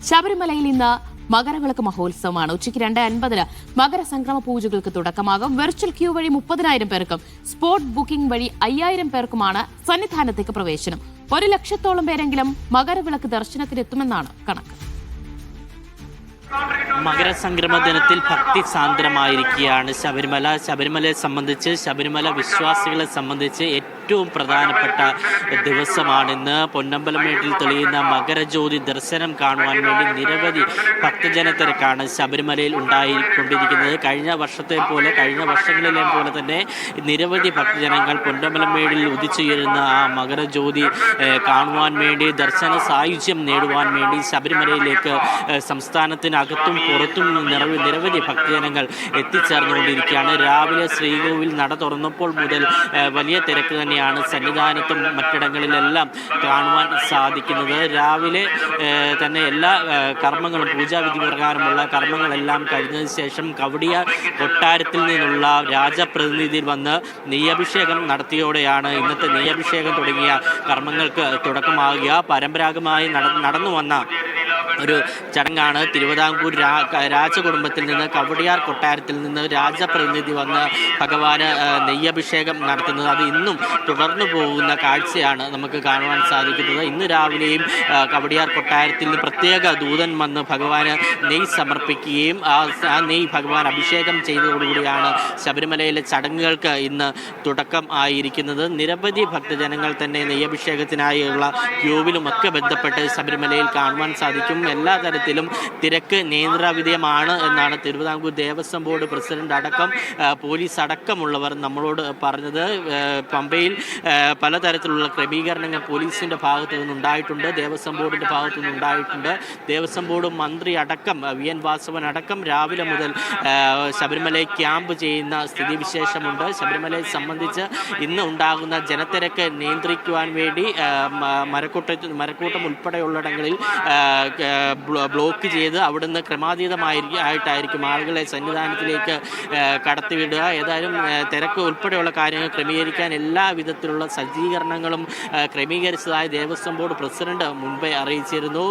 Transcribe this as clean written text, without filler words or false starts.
ശബരിമലയിൽ ഇന്ന് മകരവിളക്ക് മഹോത്സവമാണ്. ഉച്ചയ്ക്ക് 2:50 മകരസംക്രമ പൂജകൾക്ക് തുടക്കമാകും. വെർച്വൽ ക്യൂ വഴി 30,000 പേർക്കും സ്പോട്ട് ബുക്കിംഗ് വഴി 5,000 പേർക്കുമാണ് സന്നിധാനത്തേക്ക് പ്രവേശനം. 1 ലക്ഷത്തോളം പേരെങ്കിലും മകരവിളക്ക് ദർശനത്തിനെത്തുമെന്നാണ് കണക്ക്. മകരസംക്രമ ദിനത്തിൽ ഭക്തി സാന്ദ്രമായിരിക്കുകയാണ് ശബരിമലയെ സംബന്ധിച്ച്, ശബരിമല വിശ്വാസികളെ സംബന്ധിച്ച് ഏറ്റവും പ്രധാനപ്പെട്ട ദിവസമാണിന്ന്. പൊന്നമ്പലമേട്ടിൽ തെളിയുന്ന മകരജ്യോതി ദർശനം കാണുവാൻ വേണ്ടി നിരവധി ഭക്തജനത്തിരക്കാണ് ശബരിമലയിൽ ഉണ്ടായിക്കൊണ്ടിരിക്കുന്നത്. കഴിഞ്ഞ വർഷങ്ങളിലെ പോലെ തന്നെ നിരവധി ഭക്തജനങ്ങൾ പൊന്നമ്പലമേടിൽ ഉദിച്ചുയരുന്ന ആ മകരജ്യോതി കാണുവാൻ വേണ്ടി, ദർശന സായുജ്യം നേടുവാൻ വേണ്ടി ശബരിമലയിലേക്ക് സംസ്ഥാനത്തിനകത്തും പുറത്തും നിരവധി ഭക്തജനങ്ങൾ എത്തിച്ചേർന്നുകൊണ്ടിരിക്കുകയാണ്. രാവിലെ ശ്രീകോവിൽ നട തുറന്നപ്പോൾ മുതൽ വലിയ തിരക്ക് തന്നെയാണ് സന്നിധാനത്തും മറ്റിടങ്ങളിലെല്ലാം കാണുവാൻ സാധിക്കുന്നത്. രാവിലെ തന്നെ എല്ലാ കർമ്മങ്ങളും, പൂജാവിധി പ്രകാരമുള്ള കർമ്മങ്ങളെല്ലാം കഴിഞ്ഞതിന് ശേഷം കവടിയാർ കൊട്ടാരത്തിൽ നിന്നുള്ള രാജപ്രതിനിധിയിൽ വന്ന് നെയ്യഭിഷേകം നടത്തിയോടെയാണ് ഇന്നത്തെ നെയ്യഭിഷേകം തുടങ്ങിയ കർമ്മങ്ങൾക്ക് തുടക്കമാകുക. പരമ്പരാഗതമായി നടന്നു വന്ന ഒരു ചടങ്ങാണ്. തിരുവിതാംകൂർ രാജകുടുംബത്തിൽ നിന്ന്, കവടിയാർ കൊട്ടാരത്തിൽ നിന്ന് രാജപ്രതിനിധി വന്ന് ഭഗവാന് നെയ്യഭിഷേകം നടത്തുന്നത്. അത് ഇന്നും തുടർന്നു പോകുന്ന കാഴ്ചയാണ് നമുക്ക് കാണുവാൻ സാധിക്കുന്നത്. ഇന്ന് രാവിലെയും കവടിയാർ കൊട്ടാരത്തിൽ നിന്ന് പ്രത്യേക ദൂതൻ വന്ന് ഭഗവാന് നെയ്യ് സമർപ്പിക്കുകയും ആ നെയ്യ് ഭഗവാൻ അഭിഷേകം ചെയ്തതോടുകൂടിയാണ് ശബരിമലയിലെ ചടങ്ങുകൾക്ക് ഇന്ന് തുടക്കം ആയിരിക്കുന്നത്. നിരവധി ഭക്തജനങ്ങൾ തന്നെ നെയ്യഭിഷേകത്തിനായുള്ള ക്യൂവിലുമൊക്കെ ബന്ധപ്പെട്ട് ശബരിമലയിൽ കാണുവാൻ സാധിക്കും. എല്ലാ തരത്തിലും തിരക്ക് നിയന്ത്രണവിധേയമാണ് എന്നാണ് തിരുവിതാംകൂർ ദേവസ്വം ബോർഡ് പ്രസിഡന്റ് അടക്കം പോലീസ് അടക്കമുള്ളവർ നമ്മളോട് പറഞ്ഞത്. പമ്പയിൽ പലതരത്തിലുള്ള ക്രമീകരണങ്ങൾ പോലീസിന്റെ ഭാഗത്തു നിന്നുണ്ടായിട്ടുണ്ട്, ദേവസ്വം ബോർഡിന്റെ ഭാഗത്തു നിന്നുണ്ടായിട്ടുണ്ട്. ദേവസ്വം ബോർഡ് മന്ത്രി അടക്കം VN വാസവൻ അടക്കം രാവിലെ മുതൽ ശബരിമലയിൽ ക്യാമ്പ് ചെയ്യുന്ന സ്ഥിതിവിശേഷമുണ്ട്. ശബരിമലയെ സംബന്ധിച്ച് ഇന്ന് ഉണ്ടാകുന്ന ജനത്തിരക്ക് നിയന്ത്രിക്കുവാൻ വേണ്ടി മരക്കൂട്ടം ഉൾപ്പെടെയുള്ളിടങ്ങളിൽ ബ്ലോക്ക് ചെയ്ത് അവിടുന്ന് ക്രമാതീതമായിട്ടായിരിക്കും ആളുകളെ സന്നിധാനത്തിലേക്ക് കടത്തിവിടുക. ഏതായാലും തിരക്ക് ഉൾപ്പെടെയുള്ള കാര്യങ്ങൾ ക്രമീകരിക്കാൻ എല്ലാ വിധത്തിലുള്ള സജ്ജീകരണങ്ങളും ക്രമീകരിച്ചതായി ദേവസ്വം ബോർഡ് പ്രസിഡന്റ് മുൻപേ അറിയിച്ചിരുന്നു.